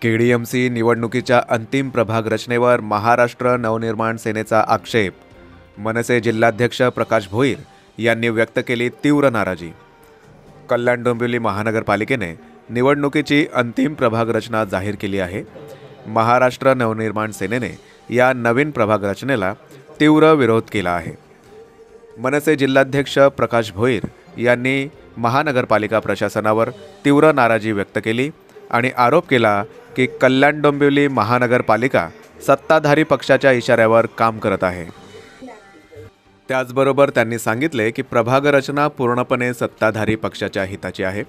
KDMC निवडणुकीच्या अंतिम प्रभाग रचनेवर महाराष्ट्र नवनिर्माण सेनेचा आक्षेप। मनसे जिल्हाध्यक्ष प्रकाश भोईर यांनी व्यक्त केली तीव्र नाराजी। कल्याण डोंबिवली महानगरपालिकेने निवडणुकीची अंतिम प्रभाग रचना जाहीर केली आहे। महाराष्ट्र नवनिर्माण सेनेने या नवीन प्रभाग रचनेला तीव्र विरोध केला आहे। मनसे जिल्हाध्यक्ष प्रकाश भोईर यांनी महानगरपालिका प्रशासनावर तीव्र नाराजी व्यक्त केली आणि आरोप केला की कल्याण डोंबिवली महानगरपालिका सत्ताधारी पक्षाच्या इशाऱ्यावर काम करत आहे। त्याचबरोबर त्यांनी सांगितले की प्रभाग रचना पूर्णपणे सत्ताधारी पक्षाच्या हिताची आहे।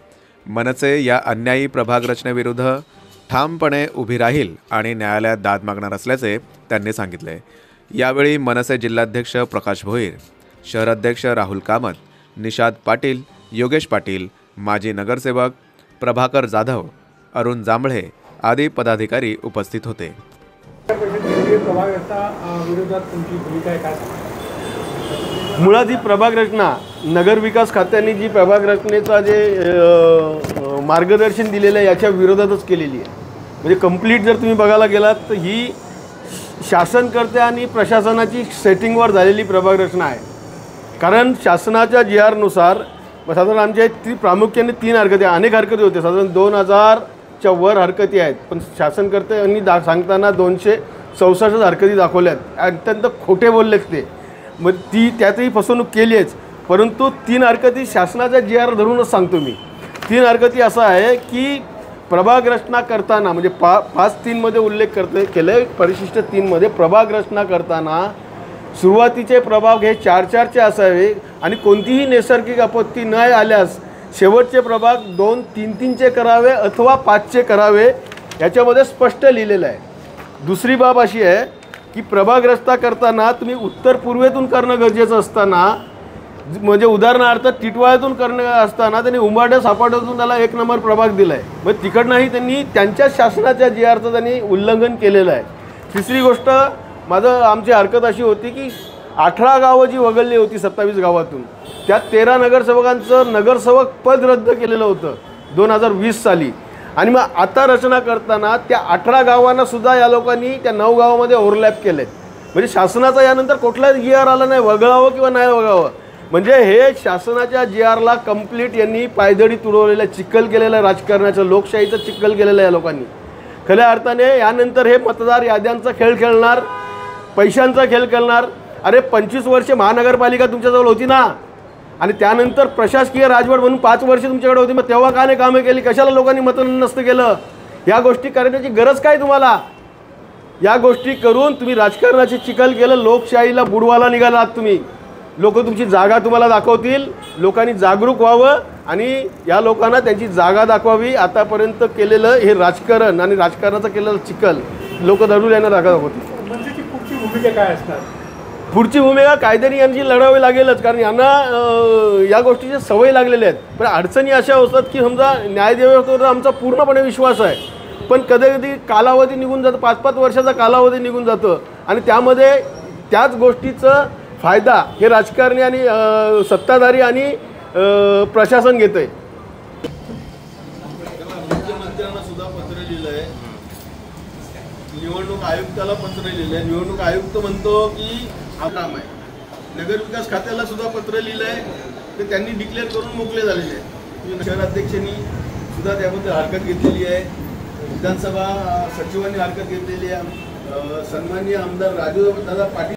मनसे या अन्यायी प्रभाग रचनेविरुद्ध ठामपणे उभी राहील आणि न्यायालयात दाद मागणार असल्याचे त्यांनी सांगितले। यावेळी मनसे जिल्हाध्यक्ष प्रकाश भोईर, शहराध्यक्ष राहुल कामत, निषाद पाटील, योगेश पाटील, माजी नगरसेवक प्रभाकर जाधव, अरुण जांभळे आदी पदाधिकारी उपस्थित होते। मुळात ही प्रभाग रचना नगर विकास खात्याने जी प्रभाग रचनेचा जे मार्गदर्शन दिलेलं आहे याच्या विरोधातच केलेली आहे। म्हणजे कंप्लीट जर तुम्ही बघायला गेलात तर ही शासनकर्ते आणि प्रशासनाची सेटिंगवर झालेली प्रभाग रचना आहे। कारण शासनाच्या GR नुसार साधारण आमच्या प्रामुख्याने 3 हरकती, अनेक हरकती होते, साधारण 2000च्या वर हरकती आहेत, पण शासनकर्त्यांनी सांगताना 264 हरकती दाखवल्यात। अत्यंत खोटे बोललेत ते, मग त्यातही फसवणूक केली आहेच। परंतु 3 हरकती शासनाच्या GR धरूनच सांगतो मी। 3 हरकती असं आहे की प्रभाग रचना करताना म्हणजे 5.3 मध्ये उल्लेख केले, परिशिष्ट 3 मध्ये प्रभाग रचना करताना सुरुवातीचे प्रभाग हे 4-4चे असावे आणि कोणतीही नैसर्गिक आपत्ती न आल्यास शेवटचे प्रभाग 2-3-3चे करावे अथवा 5चे करावे, याच्यामध्ये स्पष्ट लिहिलेलं आहे। दुसरी बाब अशी आहे की प्रभाग रचना करताना तुम्ही उत्तर पूर्वेतून करणं गरजेचं असताना, म्हणजे उदाहरणार्थ टिटवाळ्यातून करणं असताना त्यांनी उंबाड्या सापाड्यातून त्याला 1 नंबर प्रभाग दिला आहे। मग तिकडनंही त्यांनी त्यांच्याच शासनाच्या GRचं त्यांनी उल्लंघन केलेलं आहे। तिसरी गोष्ट, आमची हरकत अशी होती की 18 गावं जी वगळली होती 27 गावातून, त्यात 13 नगरसेवकांचं नगरसेवक पद रद्द केलेलं होतं 2020 साली। आणि मग आता रचना करताना त्या 18 गावांना सुद्धा या लोकांनी त्या 9 गावामध्ये ओव्हरलॅप केलेत। म्हणजे शासनाचा यानंतर कुठलाच GR आला नाही, वगळावं किंवा नाही वगळावं, म्हणजे हे शासनाच्या GRला कंप्लीट यांनी पायदळी तुडवलेलं, चिखल केलेलं, राजकारणाचं लोकशाहीचं चिखल केलेलं या लोकांनी। खऱ्या अर्थाने यानंतर हे मतदार याद्यांचा खेळ खेळणार, पैशांचा खेळ खेळणार। अरे 25 वर्षे महानगरपालिका तुमच्याजवळ होती ना, आणि त्यानंतर प्रशासकीय राजवट म्हणून 5 वर्षे तुमच्याकडे होती, मग तेव्हा का नाही कामे केली? कशाला लोकांनी मतदान नसतं केलं? या गोष्टी करण्याची गरज काय तुम्हाला? या गोष्टी करून तुम्ही राजकारणाचे चिखल केलं, लोकशाहीला बुडवायला निघालात तुम्ही। लोक तुमची जागा तुम्हाला दाखवतील, लोकांनी जागरूक व्हावं आणि या लोकांना त्यांची जागा दाखवावी। आतापर्यंत केलेलं हे राजकारण आणि राजकारणाचं केलेलं चिखल लोक धरून यांना दाखवतील। पुढची भूमिका काय असणार? पुढची भूमिका कायद्याने यांची लढावी लागेलच, कारण यांना या गोष्टीची सवय लागलेल्या आहेत। पण अडचणी अशा असतात की समजा न्यायव्यवस्थेवर आमचा पूर्णपणे विश्वास आहे, पण कधी कधी कालावधी निघून जातं, 5-5 वर्षाचा कालावधी निघून जातं आणि त्यामध्ये त्याच गोष्टीचं फायदा हे राजकारणी आणि सत्ताधारी आणि प्रशासन घेत आहे। मुख्यमंत्र्यांना सुद्धा पत्र लिहिलं आहे, निवडणूक आयुक्ताला पत्र लिहिलं आहे। निवडणूक आयुक्त म्हणतो की हा काम आहे। नगर विकास खात्याला सुद्धा पत्र लिहिलं आहे, ते त्यांनी डिक्लेअर करून मोकळे झालेले आहे। शहराध्यक्षांनी सुद्धा त्याबद्दल हरकत घेतलेली आहे, विधानसभा सचिवांनी हरकत घेतलेली आहे, सन्माननीय आमदार राजू दादा पाटील